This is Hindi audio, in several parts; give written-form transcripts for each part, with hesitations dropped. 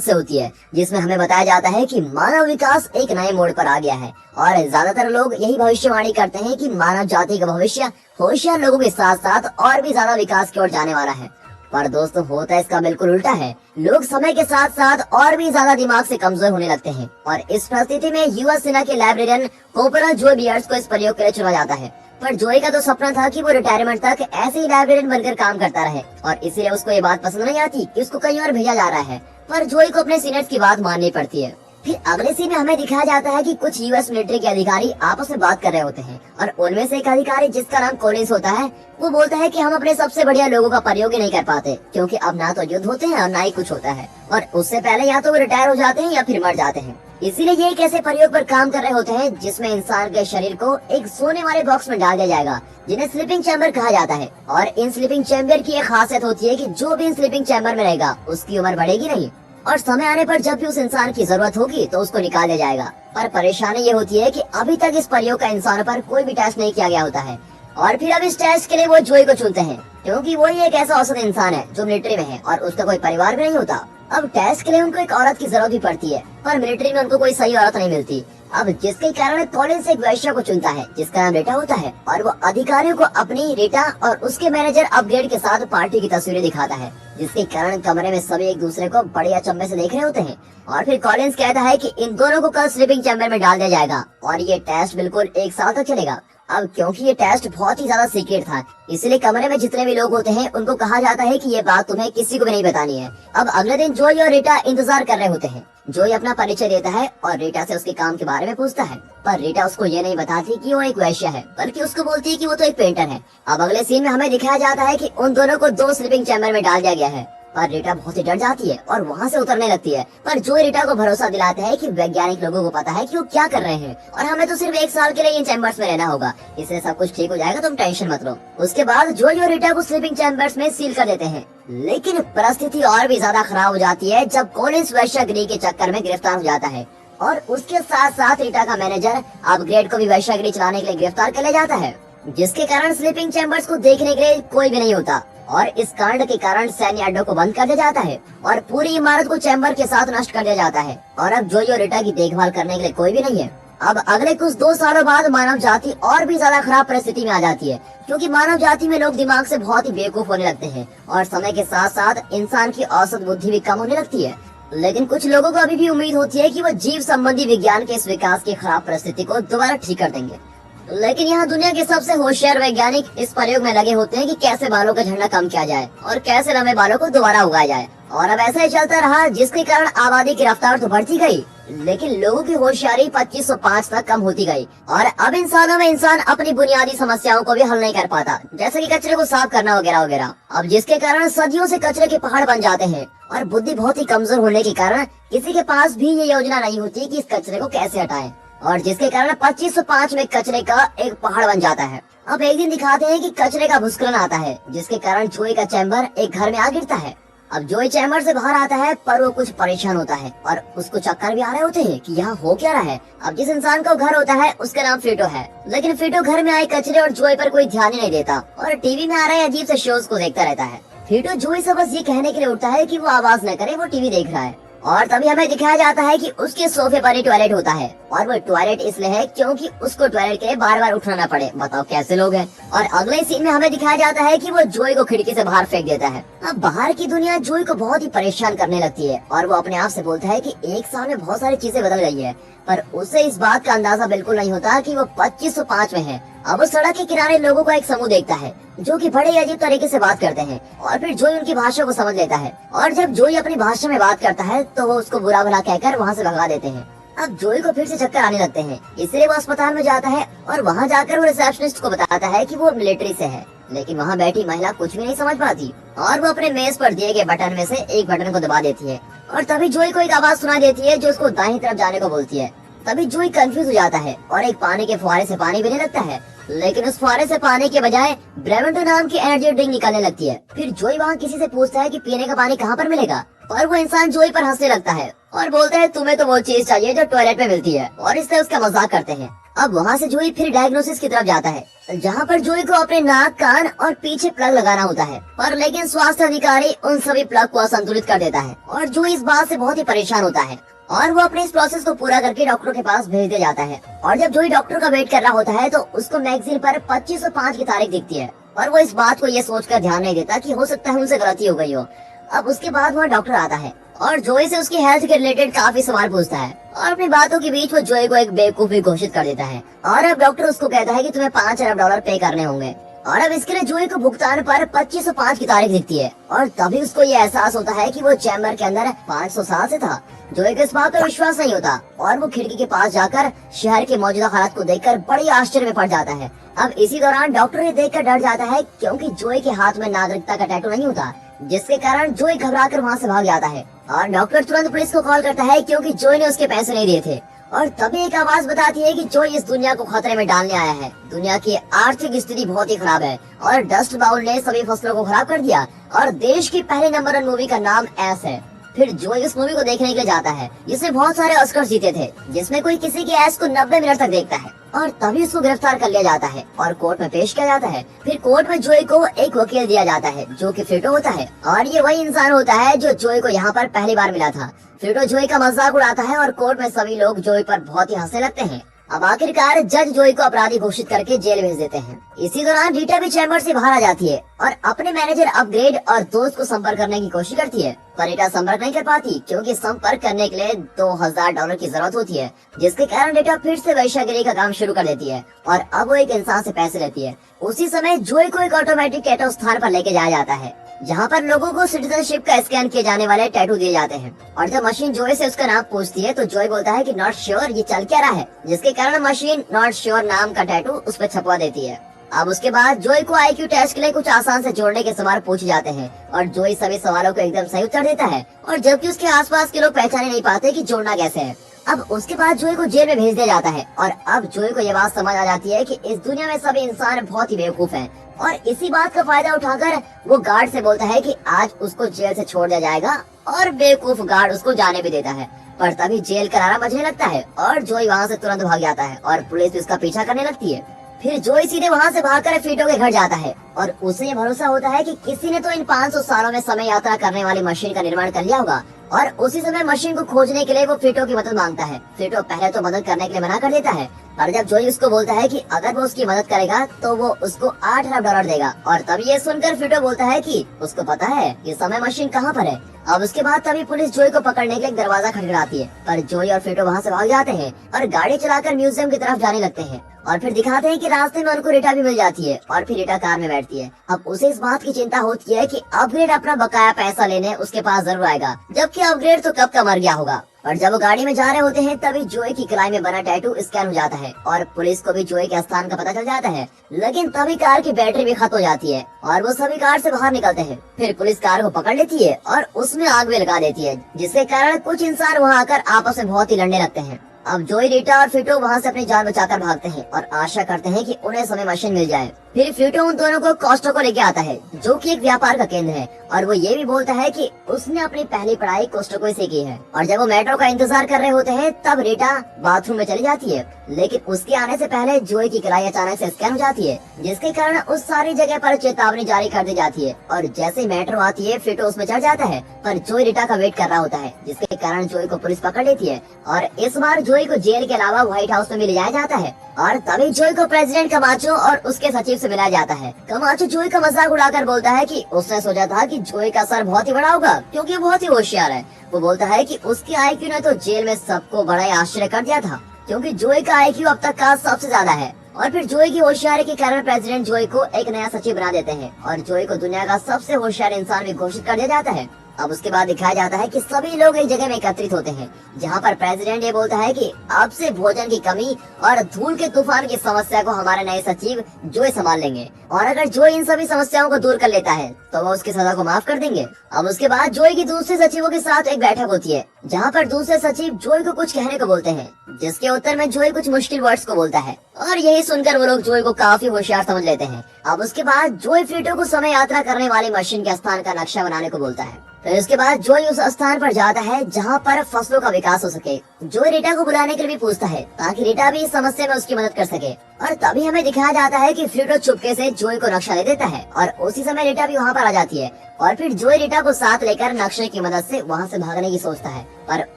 से होती है, जिसमें हमें बताया जाता है कि मानव विकास एक नए मोड़ पर आ गया है और ज्यादातर लोग यही भविष्यवाणी करते हैं कि मानव जाति का भविष्य होशियार लोगों के साथ साथ और भी ज्यादा विकास की ओर जाने वाला है। पर दोस्तों, होता इसका बिल्कुल उल्टा है। लोग समय के साथ साथ और भी ज्यादा दिमाग से कमजोर होने लगते हैं और इस परिस्थिति में यूएस सेना के लाइब्रेरियन कॉर्पोरल जोय बियर्स को इस प्रयोग के लिए चुना जाता है। पर जोय का तो सपना था कि वो रिटायरमेंट तक ऐसे ही लाइब्रेरियन बनकर काम करता रहे और इसीलिए उसको ये बात पसंद नहीं आती कि उसको कहीं और भेजा जा रहा है। पर जोय को अपने सीनियर्स की बात माननी पड़ती है। फिर अगले सीन में हमें दिखाया जाता है कि कुछ यूएस मिलिट्री के अधिकारी आपस में बात कर रहे होते हैं और उनमें से एक अधिकारी, जिसका नाम कॉलिंस होता है, वो बोलता है कि हम अपने सबसे बढ़िया लोगों का प्रयोग ही नहीं कर पाते क्योंकि अब ना तो युद्ध होते हैं और ना ही कुछ होता है और उससे पहले या तो वो रिटायर हो जाते हैं या फिर मर जाते हैं। इसीलिए ये एक ऐसे प्रयोग पर काम कर रहे होते हैं जिसमें इंसान के शरीर को एक सोने वाले बॉक्स में डाल दिया जाएगा, जिन्हें स्लीपिंग चैम्बर कहा जाता है। और इन स्लीपिंग चैम्बर की एक खासियत होती है कि जो भी इन स्लीपिंग चैम्बर में रहेगा उसकी उम्र बढ़ेगी नहीं और समय आने पर जब भी उस इंसान की जरूरत होगी तो उसको निकाल दिया जाएगा। पर परेशानी ये होती है कि अभी तक इस प्रयोग का इंसानों पर कोई भी टेस्ट नहीं किया गया होता है और फिर अब इस टेस्ट के लिए वो जोय को चुनते हैं क्योंकि वो ही एक ऐसा औसत इंसान है जो मिलिट्री में है और उसका कोई परिवार भी नहीं होता। अब टेस्ट के लिए उनको एक औरत की जरूरत भी पड़ती है पर मिलिट्री में उनको कोई सही औरत नहीं मिलती। अब जिसके कारण कॉलिंस एक वैश्या को चुनता है जिसका नाम रीटा होता है और वो अधिकारियों को अपनी रीटा और उसके मैनेजर अपग्रेड के साथ पार्टी की तस्वीरें दिखाता है, जिसके कारण कमरे में सभी एक दूसरे को बड़े अचंभे से देख रहे होते हैं। और फिर कॉलिंस कहता है कि इन दोनों को कल स्लीपिंग चैम्बर में डाल दिया जाएगा और ये टेस्ट बिल्कुल 1 साल तक चलेगा। अब क्योंकि ये टेस्ट बहुत ही ज्यादा सीक्रेट था, इसलिए कमरे में जितने भी लोग होते हैं उनको कहा जाता है कि ये बात तुम्हें किसी को भी नहीं बतानी है। अब अगले दिन जोय और रीटा इंतजार कर रहे होते हैं। जोय अपना परिचय देता है और रीटा से उसके काम के बारे में पूछता है, पर रीटा उसको ये नहीं बताती कि वो एक वैश्या है, बल्कि उसको बोलती है कि वो तो एक पेंटर है। अब अगले सीन में हमें दिखाया जाता है कि उन दोनों को 2 स्लीपिंग चैम्बर में डाल दिया गया है पर रीटा बहुत ही डर जाती है और वहाँ से उतरने लगती है। पर जोय रीटा को भरोसा दिलाता है कि वैज्ञानिक लोगों को पता है कि वो क्या कर रहे हैं और हमें तो सिर्फ 1 साल के लिए इन चैम्बर्स में रहना होगा, इसलिए सब कुछ ठीक हो जाएगा, तुम टेंशन मत लो। उसके बाद जोय और रीटा को स्लीपिंग चैम्बर्स में सील कर देते हैं। लेकिन परिस्थिति और भी ज्यादा खराब हो जाती है जब कॉलिंस वैश्यागिरी के चक्कर में गिरफ्तार हो जाता है और उसके साथ साथ रीटा का मैनेजर अपग्रेड को भी वैश्यागिरी चलाने के लिए गिरफ्तार कर लिया जाता है, जिसके कारण स्लीपिंग चैम्बर्स को देखने के लिए कोई भी नहीं होता और इस कांड के कारण सैन्य अड्डों को बंद कर दिया जाता है और पूरी इमारत को चैम्बर के साथ नष्ट कर दिया जाता है और अब जोय और रीटा की देखभाल करने के लिए कोई भी नहीं है। अब अगले कुछ 2 सालों बाद मानव जाति और भी ज्यादा खराब परिस्थिति में आ जाती है क्योंकि मानव जाति में लोग दिमाग से बहुत ही बेवकूफ होने लगते हैं और समय के साथ साथ इंसान की औसत बुद्धि भी कम होने लगती है। लेकिन कुछ लोगों को अभी भी उम्मीद होती है कि वो जीव संबंधी विज्ञान के इस विकास की खराब परिस्थिति को दोबारा ठीक कर देंगे। लेकिन यहाँ दुनिया के सबसे होशियार वैज्ञानिक इस प्रयोग में लगे होते हैं कि कैसे बालों का झड़ना कम किया जाए और कैसे लंबे बालों को दोबारा उगाया जाए। और अब ऐसा ही चलता रहा, जिसके कारण आबादी की रफ्तार तो बढ़ती गई लेकिन लोगों की होशियारी 2505 तक कम होती गई और अब इन सालों में इंसान अपनी बुनियादी समस्याओं को भी हल नहीं कर पाता, जैसे कि कचरे को साफ करना वगैरह वगैरह। अब जिसके कारण सदियों से कचरे के पहाड़ बन जाते हैं और बुद्धि बहुत ही कमजोर होने के कारण किसी के पास भी ये योजना नहीं होती कि इस कचरे को कैसे हटाएं और जिसके कारण 2505 में कचरे का एक पहाड़ बन जाता है। अब एक दिन दिखाते हैं कि कचरे का भूस्खलन आता है, जिसके कारण जोय का चैम्बर एक घर में आ गिरता है। अब जोय चैम्बर से बाहर आता है पर वो कुछ परेशान होता है और उसको चक्कर भी आ रहे होते हैं कि यहाँ हो क्या रहा है। अब जिस इंसान का घर होता है उसका नाम फीटो है, लेकिन फीटो घर में आए कचरे और जोय पर कोई ध्यान ही नहीं देता और टीवी में आ रहे अजीब से शोज को देखता रहता है। फीटो जोय से बस ये कहने के लिए उठता है कि वो आवाज न करे, वो टीवी देख रहा है। और तभी हमें दिखाया जाता है कि उसके सोफे पर ही टॉयलेट होता है और वो टॉयलेट इसलिए है क्योंकि उसको टॉयलेट के लिए बार बार उठना न पड़े। बताओ कैसे लोग हैं। और अगले सीन में हमें दिखाया जाता है कि वो जोय को खिड़की से बाहर फेंक देता है। अब बाहर की दुनिया जोय को बहुत ही परेशान करने लगती है और वो अपने आप से बोलता है कि 1 साल में बहुत सारी चीजें बदल गई है, पर उसे इस बात का अंदाजा बिल्कुल नहीं होता कि वो 2505 में है। अब वो सड़क के किनारे लोगों का एक समूह देखता है जो कि बड़े अजीब तरीके से बात करते हैं और फिर जोय उनकी भाषा को समझ लेता है और जब जोय अपनी भाषा में बात करता है तो वो उसको बुरा भला कहकर वहाँ से भगा देते हैं। अब जोय को फिर से चक्कर आने लगते हैं, इसलिए वो अस्पताल में जाता है और वहाँ जाकर वो रिसेप्शनिस्ट को बताता है कि वो मिलिट्री से है, लेकिन वहाँ बैठी महिला कुछ भी नहीं समझ पाती और वो अपने मेज पर दिए गए बटन में से एक बटन को दबा देती है और तभी जोय को एक आवाज सुनाई देती है जो उसको दाहिनी तरफ जाने को बोलती है। तभी जोय कंफ्यूज हो जाता है और एक पानी के फुहारे से पानी पीने लगता है, लेकिन उस फुहारे से पानी के बजाय ब्रेमेंटो नाम की एनर्जी ड्रिंक निकलने लगती है। फिर जोय वहाँ किसी से पूछता है कि पीने का पानी कहाँ पर मिलेगा और वो इंसान जोय पर हंसने लगता है और बोलता है तुम्हें तो वो चीज चाहिए जो टॉयलेट में मिलती है और इससे उसका मजाक करते हैं। अब वहाँ से जोई फिर डायग्नोसिस की तरफ जाता है, जहाँ पर जोई को अपने नाक, कान और पीछे प्लग लगाना होता है, पर लेकिन स्वास्थ्य अधिकारी उन सभी प्लग को असंतुलित कर देता है और जोई इस बात से बहुत ही परेशान होता है और वो अपने इस प्रोसेस को पूरा करके डॉक्टर के पास भेज दिया जाता है। और जब जोई डॉक्टर का वेट कर रहा होता है तो उसको मैगजीन पर 2505 की तारीख दिखती है और वो इस बात को ये सोचकर ध्यान नहीं देता कि हो सकता है उनसे गलती हो गई हो। अब उसके बाद वहाँ डॉक्टर आता है और जोई से उसकी हेल्थ के रिलेटेड काफी सवाल पूछता है और अपनी बातों के बीच वो जोई को एक बेवकूफ भी घोषित कर देता है। और अब डॉक्टर उसको कहता है कि तुम्हें $5 अरब पे करने होंगे और अब इसके लिए जोई को भुगतान पर 2505 की तारीख दिखती है और तभी उसको ये एहसास होता है कि वो चैम्बर के अंदर 500 साल से था। जोई को इस बात पर विश्वास नहीं होता और वो खिड़की के पास जाकर शहर के मौजूदा हालात को देखकर बड़ी आश्चर्य में पड़ जाता है। अब इसी दौरान डॉक्टर ये देखकर डर जाता है क्योंकि जोई के हाथ में नागरिकता का टैटू नहीं होता, जिसके कारण जोई घबराकर वहाँ से भाग जाता है और डॉक्टर तुरंत पुलिस को कॉल करता है क्योंकि जोई ने उसके पैसे नहीं दिए थे। और तभी एक आवाज बताती है कि जोई इस दुनिया को खतरे में डालने आया है। दुनिया की आर्थिक स्थिति बहुत ही खराब है और डस्ट बाउल ने सभी फसलों को खराब कर दिया और देश की पहले नंबर 1 मूवी का नाम एस है। फिर जोई इस मूवी को देखने के लिए जाता है जिसने बहुत सारे ऑस्कर जीते थे, जिसमें कोई किसी की एस को 90 मिनट तक देखता है और तभी उसको गिरफ्तार कर लिया जाता है और कोर्ट में पेश किया जाता है। फिर कोर्ट में जोई को एक वकील दिया जाता है जो कि फ्रीटो होता है और ये वही इंसान होता है जो जोई को यहाँ पर पहली बार मिला था। फ्रीटो जोई का मजाक उड़ाता है और कोर्ट में सभी लोग जोई पर बहुत ही हंसने लगते हैं। अब आखिरकार जज जोई को अपराधी घोषित करके जेल भेज देते हैं। इसी दौरान रीटा भी चैम्बर से बाहर आ जाती है और अपने मैनेजर अपग्रेड और दोस्त को संपर्क करने की कोशिश करती है, पर रीटा संपर्क नहीं कर पाती क्योंकि संपर्क करने के लिए $2000 की जरूरत होती है, जिसके कारण रीटा फिर से वैश्यागिरी का काम शुरू कर देती है और अब वो एक इंसान से पैसे लेती है। उसी समय जोई को एक ऑटोमेटिक टैटू स्थान पर लेके जाया जाता है जहाँ पर लोगों को सिटीजनशिप का स्कैन किए जाने वाले टैटू दिए जाते हैं और जब मशीन जोई से उसका नाम पूछती है तो जोई बोलता है कि नॉट श्योर ये चल क्या रहा है, जिसके कारण मशीन नॉट श्योर नाम का टैटू उस पर छपवा देती है। अब उसके बाद जोई को आईक्यू टेस्ट के लिए कुछ आसान से जोड़ने के सवाल पूछे जाते हैं और जोई सभी सवालों को एकदम सही उत्तर देता है और जबकि उसके आसपास के लोग पहचाने नहीं पाते कि जोड़ना कैसे है। अब उसके बाद जोई को जेल में भेज दिया जाता है और अब जोई को ये बात समझ आ जाती है कि इस दुनिया में सभी इंसान बहुत ही बेवकूफ हैं और इसी बात का फायदा उठाकर वो गार्ड से बोलता है कि आज उसको जेल से छोड़ दिया जाएगा और बेवकूफ गार्ड उसको जाने भी देता है। पर तभी जेल का नारा बजने लगता है और जोई वहाँ से तुरंत भाग जाता है और पुलिस भी उसका पीछा करने लगती है। फिर जोई सीधे वहाँ से भागकर फ्रीटो के घर जाता है और उसे ये भरोसा होता है कि किसी ने तो इन 500 सालों में समय यात्रा करने वाली मशीन का निर्माण कर लिया होगा और उसी समय मशीन को खोजने के लिए वो फ्रीटो की मदद मांगता है। फ्रीटो पहले तो मदद करने के लिए मना कर देता है, पर जब जोई उसको बोलता है कि अगर वो उसकी मदद करेगा तो वो उसको $8 अरब देगा और तभी ये सुनकर फ्रीटो बोलता है कि उसको पता है ये समय मशीन कहाँ पर है। अब उसके बाद तभी पुलिस जोई को पकड़ने के लिए दरवाजा खटखटाती है, पर जोई और फ्रीटो वहाँ से भाग जाते हैं और गाड़ी चलाकर म्यूजियम की तरफ जाने लगते हैं और फिर दिखाते हैं कि रास्ते में उनको रीटा भी मिल जाती है और फिर रीटा कार में बैठती है। अब उसे इस बात की चिंता होती है कि अपग्रेड अपना बकाया पैसा लेने उसके पास जरूर आएगा, जबकि अपग्रेड तो कब का मर गया होगा। और जब वो गाड़ी में जा रहे होते हैं तभी जोई की कलाई में बना टैटू स्कैन हो जाता है और पुलिस को भी जोई के स्थान का पता चल जाता है। लेकिन तभी कार की बैटरी भी खत्म हो जाती है और वो सभी कार से बाहर निकलते हैं। फिर पुलिस कार को पकड़ लेती है और उसमें आग भी लगा देती है, जिसके कारण कुछ इंसान वहाँ आकर आपस में बहुत ही लड़ने लगते हैं। अब जोई, रीटा और फ्रीटो वहाँ से अपनी जान बचाकर भागते हैं और आशा करते हैं कि उन्हें समय मशीन मिल जाए। फिर फ्रीटो उन दोनों को कॉस्टो को लेके आता है जो कि एक व्यापार का केंद्र है और वो ये भी बोलता है कि उसने अपनी पहली पढ़ाई कोस्टको से की है। और जब वो मेट्रो का इंतजार कर रहे होते हैं तब रीटा बाथरूम में चली जाती है, लेकिन उसके आने से पहले जोई की कलाई अचानक से स्कैन हो जाती है, जिसके कारण उस सारी जगह पर चेतावनी जारी कर दी जाती है और जैसे मेट्रो आती है फ्रीटो उसमें चढ़ जाता है, पर जोई रीटा का वेट कर रहा होता है, जिसके कारण जोई को पुलिस पकड़ लेती है और इस बार जोई को जेल के अलावा व्हाइट हाउस में भी ले जाया जाता है। और तभी जोई को प्रेसिडेंट कमाचो और उसके सचिव से मिलाया जाता है। कमाचो जोई का मजाक उड़ाकर बोलता है कि उसने सोचा था कि जोई का सर बहुत ही बड़ा होगा क्योंकि वो बहुत ही होशियार है। वो बोलता है कि उसकी आईक्यू ने तो जेल में सबको बड़ा ही आश्चर्य कर दिया था क्योंकि जोई का आईक्यू अब तक का सबसे ज्यादा है। और फिर जोई की होशियारी के कारण प्रेसिडेंट जोई को एक नया सचिव बना देते हैं और जोई को दुनिया का सबसे होशियार इंसान भी घोषित कर दिया जाता है। अब उसके बाद दिखाया जाता है कि सभी लोग एक जगह में एकत्रित होते हैं जहाँ पर प्रेसिडेंट ये बोलता है कि अब से भोजन की कमी और धूल के तूफान की समस्या को हमारे नए सचिव जोई संभाल लेंगे और अगर जोई इन सभी समस्याओं को दूर कर लेता है तो वो उसकी सजा को माफ कर देंगे। अब उसके बाद जोई की दूसरे सचिवों के साथ एक बैठक होती है जहाँ पर दूसरे सचिव जोई को कुछ कहने को बोलते हैं, जिसके उत्तर में जोई कुछ मुश्किल वर्ड्स को बोलता है और यही सुनकर वो लोग जोई को काफी होशियार समझ लेते हैं। अब उसके बाद जोई फ्रीटो को समय यात्रा करने वाली मशीन के स्थान का नक्शा बनाने को बोलता है फिर उसके बाद जोई उस स्थान पर जाता है जहाँ पर फसलों का विकास हो सके। जोई रीटा को बुलाने के लिए भी पूछता है ताकि रीटा भी इस समस्या में उसकी मदद कर सके। और तभी हमें दिखाया जाता है कि फ्लूटो चुपके से जोई को नक्शा दे देता है और उसी समय रीटा भी वहाँ पर आ जाती है। और फिर जोई रीटा को साथ लेकर नक्शे की मदद से वहाँ से भागने की सोचता है, पर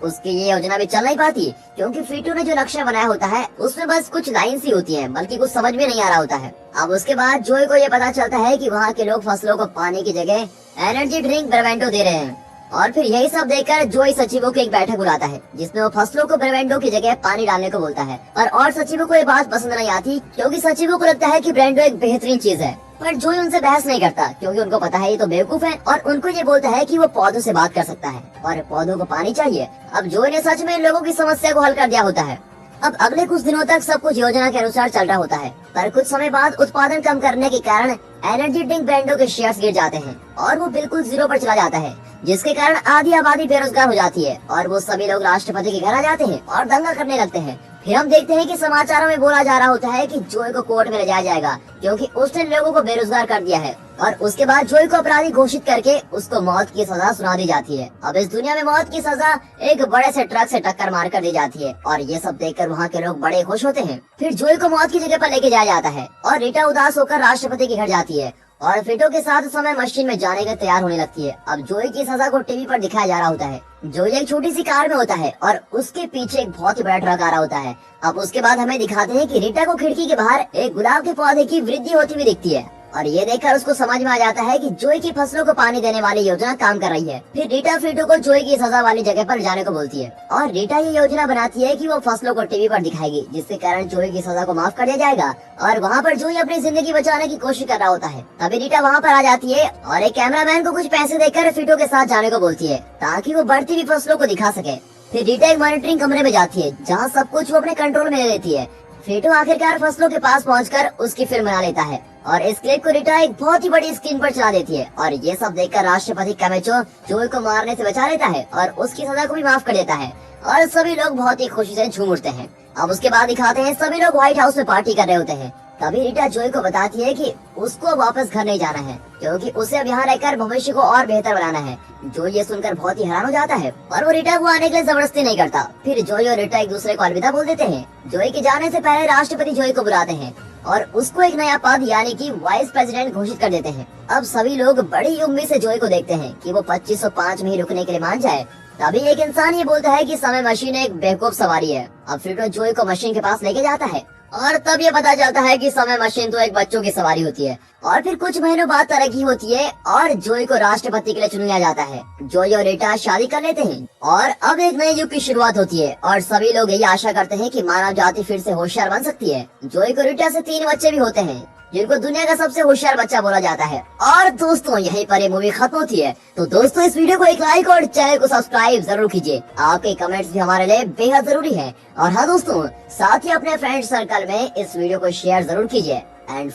उसकी ये योजना भी चल नहीं पाती क्योंकि फ्लूटो ने जो नक्शा बनाया होता है उसमें बस कुछ लाइन सी होती है, बल्कि कुछ समझ में नहीं आ रहा होता है। अब उसके बाद जोई को ये पता चलता है कि वहाँ के लोग फसलों को पानी की जगह एनर्जी ड्रिंक ब्रेवेंटो दे रहे हैं। और फिर यही सब देखकर जोई सचिवों की एक बैठक बुलाता है जिसमें वो फसलों को ब्रेवेंडो की जगह पानी डालने को बोलता है। और सचिवों को ये बात पसंद नहीं आती क्योंकि सचिवों को लगता है कि ब्रेवेंडो एक बेहतरीन चीज है। पर जोई उनसे बहस नहीं करता क्योंकि उनको पता है ये तो बेवकूफ है और उनको ये बोलता है कि वो पौधों से बात कर सकता है और पौधों को पानी चाहिए। अब जोई ने सच में इन लोगों की समस्या को हल कर दिया होता है। अब अगले कुछ दिनों तक सब कुछ योजना के अनुसार चल रहा होता है, पर कुछ समय बाद उत्पादन कम करने के कारण एनर्जी ड्रिंक ब्रांडों के शेयर्स गिर जाते हैं और वो बिल्कुल जीरो पर चला जाता है, जिसके कारण आधी आबादी बेरोजगार हो जाती है और वो सभी लोग राष्ट्रपति के घर आ जाते हैं और दंगा करने लगते हैं। फिर हम देखते हैं कि समाचारों में बोला जा रहा होता है कि जोई को कोर्ट में ले जाया जाएगा क्योंकि उसने लोगों को बेरोजगार कर दिया है। और उसके बाद जोई को अपराधी घोषित करके उसको मौत की सजा सुना दी जाती है। अब इस दुनिया में मौत की सजा एक बड़े से ट्रक से टक्कर मार कर दी जाती है और ये सब देखकर वहाँ के लोग बड़े खुश होते हैं। फिर जोई को मौत की जगह पर लेके जाया जाता है और रीटा उदास होकर राष्ट्रपति के घर जाती है और फ्लूटो के साथ समय मशीन में जाने के तैयार होने लगती है। अब जोई की सजा को टीवी पर दिखाया जा रहा होता है। जोई एक छोटी सी कार में होता है और उसके पीछे एक बहुत ही बड़ा ट्रक आ रहा होता है। अब उसके बाद हमें दिखाते हैं कि रीटा को खिड़की के बाहर एक गुलाब के पौधे की वृद्धि होती हुई दिखती है और ये देखकर उसको समझ में आ जाता है कि जोई की फसलों को पानी देने वाली योजना काम कर रही है। फिर रीटा फ्लूटो को जोई की सजा वाली जगह पर जाने को बोलती है और रीटा ये योजना बनाती है कि वो फसलों को टीवी पर दिखाएगी जिसके कारण जोई की सजा को माफ कर दिया जाएगा। और वहाँ पर जोई अपनी जिंदगी बचाने की कोशिश कर रहा होता है। तभी रीटा वहाँ पर आ जाती है और एक कैमरामैन को कुछ पैसे देकर फ्लूटो के साथ जाने को बोलती है ताकि वो बढ़ती हुई फसलों को दिखा सके। फिर रीटा एक मॉनिटरिंग कमरे में जाती है जहाँ सब कुछ वो अपने कंट्रोल में ले लेती है। फ्लूटो आखिरकार फसलों के पास पहुंचकर उसकी फिल्म बना लेता है और इस क्लिप को रीटा एक बहुत ही बड़ी स्क्रीन पर चला देती है और ये सब देखकर राष्ट्रपति कामेचो जोई को मारने से बचा लेता है और उसकी सजा को भी माफ कर देता है और सभी लोग बहुत ही खुशी से झूम उठते हैं। अब उसके बाद दिखाते हैं सभी लोग व्हाइट हाउस में पार्टी कर रहे होते हैं। तभी रीटा जोई को बताती है कि उसको वापस घर नहीं जाना है क्योंकि उसे अब यहाँ रहकर भविष्य को और बेहतर बनाना है। जोई ये सुनकर बहुत ही हैरान हो जाता है और वो रीटा को आने के लिए जबरदस्ती नहीं करता। फिर जोई और रीटा एक दूसरे को अलविदा बोल देते हैं। जोई के जाने से पहले राष्ट्रपति जोई को बुलाते हैं और उसको एक नया पद यानी कि वाइस प्रेसिडेंट घोषित कर देते हैं। अब सभी लोग बड़ी उम्मीद से जोई को देखते हैं कि वो 2505 में ही रुकने के लिए मान जाए। तभी एक इंसान ये बोलता है कि समय मशीन एक बेवकूफ सवारी है। अब फ्लूटो जोई को मशीन के पास लेके जाता है और तब ये पता चलता है कि समय मशीन तो एक बच्चों की सवारी होती है। और फिर कुछ महीनों बाद तरक्की होती है और जोई को राष्ट्रपति के लिए चुन लिया जाता है। जोई और रीटा शादी कर लेते हैं और अब एक नए युग की शुरुआत होती है और सभी लोग यही आशा करते हैं कि मानव जाति फिर से होशियार बन सकती है। जोई को रीटा से 3 बच्चे भी होते हैं जिनको दुनिया का सबसे होशियार बच्चा बोला जाता है। और दोस्तों यहीं पर ये मूवी खत्म होती है। तो दोस्तों इस वीडियो को एक लाइक और चैनल को सब्सक्राइब जरूर कीजिए। आपके कमेंट्स भी हमारे लिए बेहद जरूरी है। और हाँ दोस्तों, साथ ही अपने फ्रेंड सर्कल में इस वीडियो को शेयर जरूर कीजिए। एंड